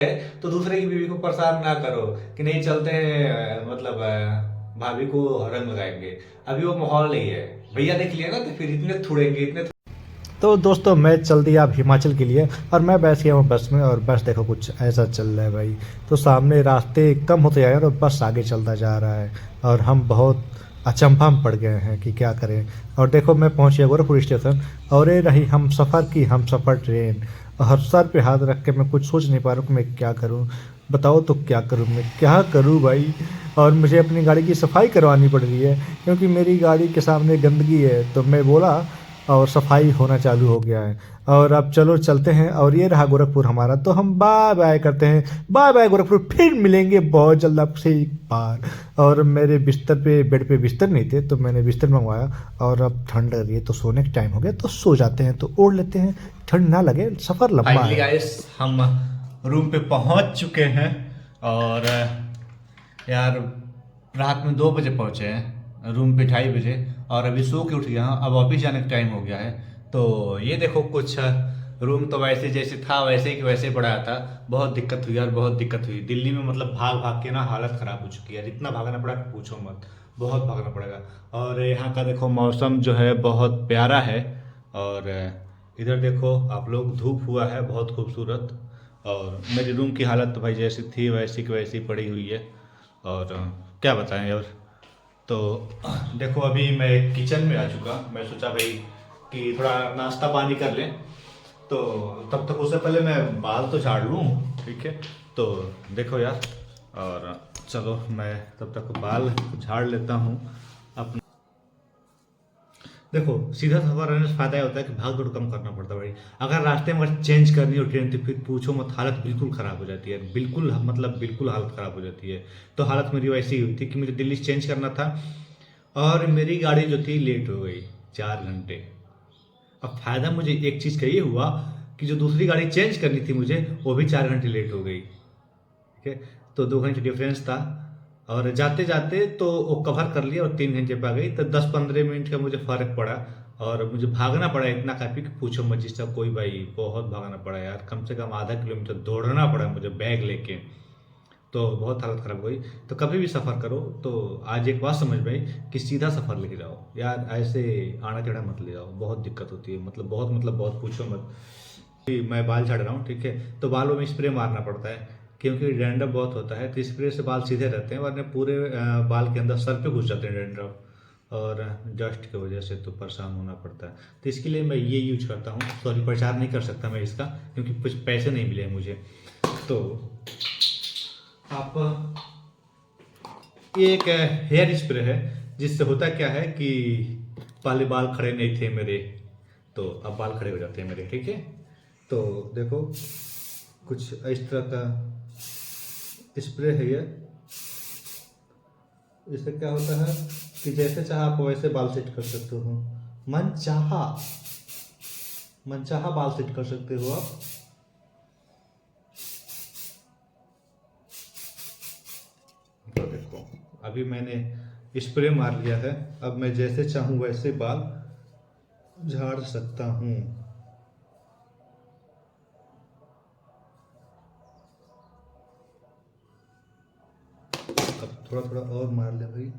तो दूसरे की बीवी को परेशान ना करो कि नहीं चलते हैं, मतलब भाभी को रंग लगाएंगे। अभी वो माहौल नहीं है। भैया देख लिया ना तो फिर इतने थुड़ेंगे, इतने। तो दोस्तों मैं चल दिया अब हिमाचल के लिए, और मैं बैठ गया हूँ बस में, और बस देखो कुछ ऐसा चल रहा है भाई। तो सामने रास्ते कम होते जा रहे हैं और बस आगे चलता जा रहा है, और हम बहुत अचंभा में पड़ गए हैं कि क्या करें। और देखो मैं पहुँच गया गोरखपुर स्टेशन, और ये रही हम सफ़र की हम सफ़र ट्रेन। और सर पे हाथ रख के मैं कुछ सोच नहीं पा रहा हूँ कि मैं क्या करूँ। बताओ तो क्या करूँ, मैं क्या करूँ भाई। और मुझे अपनी गाड़ी की सफाई करवानी पड़ रही है, क्योंकि मेरी गाड़ी के सामने गंदगी है। तो मैं बोला, और सफाई होना चालू हो गया है। और अब चलो चलते हैं, और ये रहा गोरखपुर हमारा। तो हम बाय बाय करते हैं, बाय बाय गोरखपुर, फिर मिलेंगे बहुत जल्द आपसे एक बार। और मेरे बिस्तर पे, बेड पे बिस्तर नहीं थे, तो मैंने बिस्तर मंगवाया। और अब ठंड लग रही है, तो सोने का टाइम हो गया, तो सो जाते हैं, तो ओढ़ लेते हैं, ठंड ना लगे, सफ़र लंबा फाइनली है। गाइस हम रूम पे पहुंच चुके हैं। और यार रात में 2 बजे पहुंचे हैं, रूम पे 2:30 बजे। और अभी सो के उठ गया हूं, अब ऑफिस जाने का टाइम हो गया है। तो ये देखो कुछ रूम तो वैसे जैसे था वैसे ही वैसे पड़ा था। बहुत दिक्कत हुई यार, बहुत दिक्कत हुई दिल्ली में। मतलब भाग भाग के ना हालत ख़राब हो चुकी है, इतना भागना पड़ा कि पूछो मत। बहुत भागना पड़ेगा। और यहाँ का देखो मौसम जो है बहुत प्यारा है। और इधर देखो आप लोग, धूप हुआ है बहुत खूबसूरत। और मेरी रूम की हालत तो भाई जैसी थी वैसी की वैसी पड़ी हुई है। और क्या बताएं और। तो देखो अभी मैं किचन में आ चुका। मैं सोचा भाई कि थोड़ा नाश्ता पानी कर लें। तो तब तक उससे पहले मैं बाल तो झाड़ लूँ, ठीक है। तो देखो यार, और चलो मैं तब तक बाल झाड़ लेता हूँ अपना। देखो सीधा सफर रहने से फायदा ये होता है कि भाग दौड़ कम करना पड़ता है भाई। अगर रास्ते में अगर चेंज करनी हो ट्रेन तो फिर पूछो मत, हालत बिल्कुल ख़राब हो जाती है, बिल्कुल मतलब बिल्कुल हालत ख़राब हो जाती है। तो हालत मेरी वैसी ही हुई थी कि मुझे दिल्ली से चेंज करना था, और मेरी गाड़ी जो थी लेट हो गई 4 घंटे। अब फ़ायदा मुझे एक चीज़ का ये हुआ कि जो दूसरी गाड़ी चेंज करनी थी मुझे, वो भी 4 घंटे लेट हो गई, ठीक है। तो 2 घंटे डिफरेंस था। और जाते जाते तो वो कवर कर लिया और 3 घंटे पे आ गई, तो 10-15 मिनट का मुझे फ़र्क पड़ा। और मुझे भागना पड़ा इतना काफ़ी कि पूछो मत जिसका कोई भाई, बहुत भागना पड़ा यार, कम से कम आधा किलोमीटर दौड़ना पड़ा मुझे बैग लेके। तो बहुत हालत ख़राब हुई। तो कभी भी सफ़र करो तो आज एक बात समझ भाई, कि सीधा सफ़र लेके जाओ यार, ऐसे आड़ा टेढ़ा मत ले जाओ, बहुत दिक्कत होती है। मतलब बहुत पूछो मत। कि मैं बाल झाड़ रहा हूँ, ठीक है। तो बालों में स्प्रे मारना पड़ता है, क्योंकि डैंड्रफ बहुत होता है। तो स्प्रे से बाल सीधे रहते हैं, वरना पूरे बाल के अंदर सर पे घुस जाते हैं डैंड्रफ। और डस्ट की वजह से तो परेशान होना पड़ता है। तो इसके लिए मैं ये यूज करता हूँ। सॉरी, प्रचार नहीं कर सकता मैं इसका, क्योंकि कुछ पैसे नहीं मिले मुझे। तो आप, ये एक हेयर स्प्रे है, जिससे होता क्या है कि पहले बाल खड़े नहीं थे मेरे, तो अब बाल खड़े हो जाते हैं मेरे, ठीक है। तो देखो कुछ इस तरह का स्प्रे है ये। इससे क्या होता है कि जैसे चाहा आप वैसे बाल सेट कर सकते हो। मन चाहा मन चाहा बाल सेट कर सकते हो आप। तो देखो अभी मैंने स्प्रे मार लिया है, अब मैं जैसे चाहूँ वैसे बाल झाड़ सकता हूँ। अब थोड़ा थोड़ा और मार ले भाई।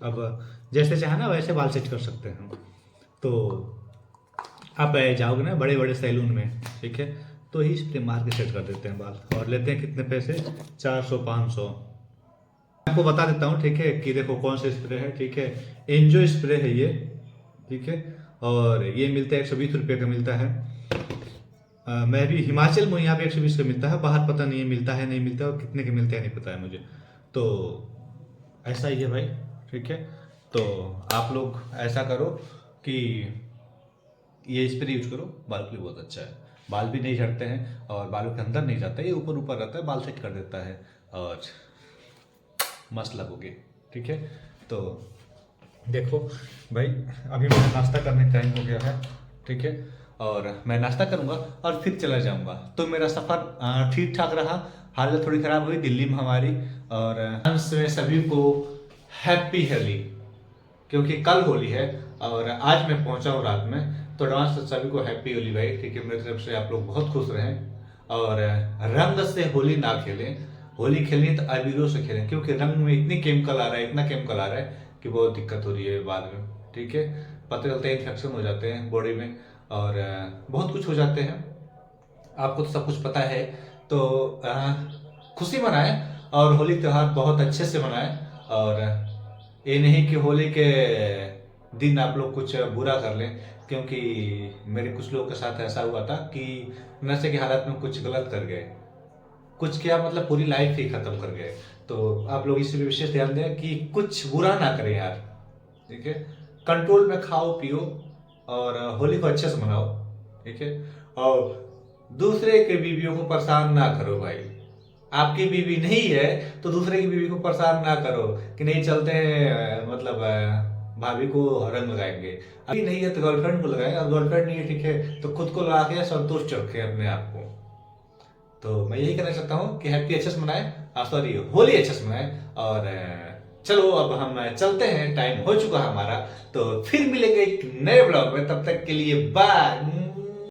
अब जैसे चाहे ना वैसे बाल सेट कर सकते हैं। तो आप जाओगे ना बड़े बड़े सैलून में, ठीक है, तो ही स्प्रे मार के सेट कर देते हैं बाल, और लेते हैं कितने पैसे, 400-500। आपको बता देता हूँ, ठीक है, कि देखो कौन सा स्प्रे है, ठीक है। एंजो स्प्रे है ये, ठीक है। और ये मिलता है 120 रुपये का मिलता है। मैं भी हिमाचल में, यहाँ पे 120 का मिलता है, बाहर पता नहीं है मिलता है नहीं मिलता है, और कितने के मिलते हैं नहीं पता है मुझे। तो ऐसा ही है भाई, ठीक है। तो आप लोग ऐसा करो कि ये स्प्रे यूज करो, बाल के लिए बहुत अच्छा है। बाल भी नहीं झड़ते हैं, और बालों के अंदर नहीं जाता है, ये ऊपर ऊपर रहता है, बाल सेट कर देता है, और मस्त लगोगे, ठीक है। तो देखो भाई, अभी मेरा नाश्ता करने का टाइम हो गया है, ठीक है। और मैं नाश्ता करूंगा और फिर चला जाऊंगा। तो मेरा सफ़र ठीक ठाक रहा। हालत थोड़ी ख़राब हुई दिल्ली में हमारी। और अंत में सभी को हैप्पी होली, क्योंकि कल होली है। और आज मैं पहुंचा हूँ रात में। तो एडवांस सभी को हैप्पी होली भाई, ठीक है। मेरी तरफ से आप लोग बहुत खुश रहें और रंग से होली ना खेलें। होली खेलनी तो अबीरों से खेलें, क्योंकि रंग में इतनी केमिकल आ रहा है, इतना केमिकल आ रहा है कि बहुत दिक्कत हो रही है बाद में, ठीक है। पता चलता है इन्फेक्शन हो जाते हैं बॉडी में और बहुत कुछ हो जाते हैं। आपको तो सब कुछ पता है। तो खुशी मनाएं और होली त्यौहार बहुत अच्छे से मनाएं। और ये नहीं कि होली के दिन आप लोग कुछ बुरा कर लें, क्योंकि मेरे कुछ लोगों के साथ ऐसा हुआ था कि नशे की हालत में कुछ गलत कर गए, कुछ क्या मतलब पूरी लाइफ ही खत्म कर गए। तो आप लोग इस पे विशेष ध्यान दें कि कुछ बुरा ना करें यार, ठीक है। कंट्रोल में खाओ पियो और होली को अच्छे से मनाओ, ठीक है। और दूसरे के बीवियों को परेशान ना करो भाई। आपकी बीवी नहीं है तो दूसरे की बीवी को परेशान ना करो कि नहीं चलते हैं मतलब भाभी को रंग लगाएंगे। अभी नहीं है तो गर्लफ्रेंड को लगाए, और गर्लफ्रेंड नहीं है ठीक है तो खुद को लगा के संतुष्ट रखें अपने आप को। तो मैं यही कहना चाहता हूँ कि हैप्पी अच्छे से मनाएं, सॉरी होली अच्छे से मनाएं। और चलो अब हम चलते हैं, टाइम हो चुका है हमारा। तो फिर मिलेंगे एक नए ब्लॉग में, तब तक के लिए बाय।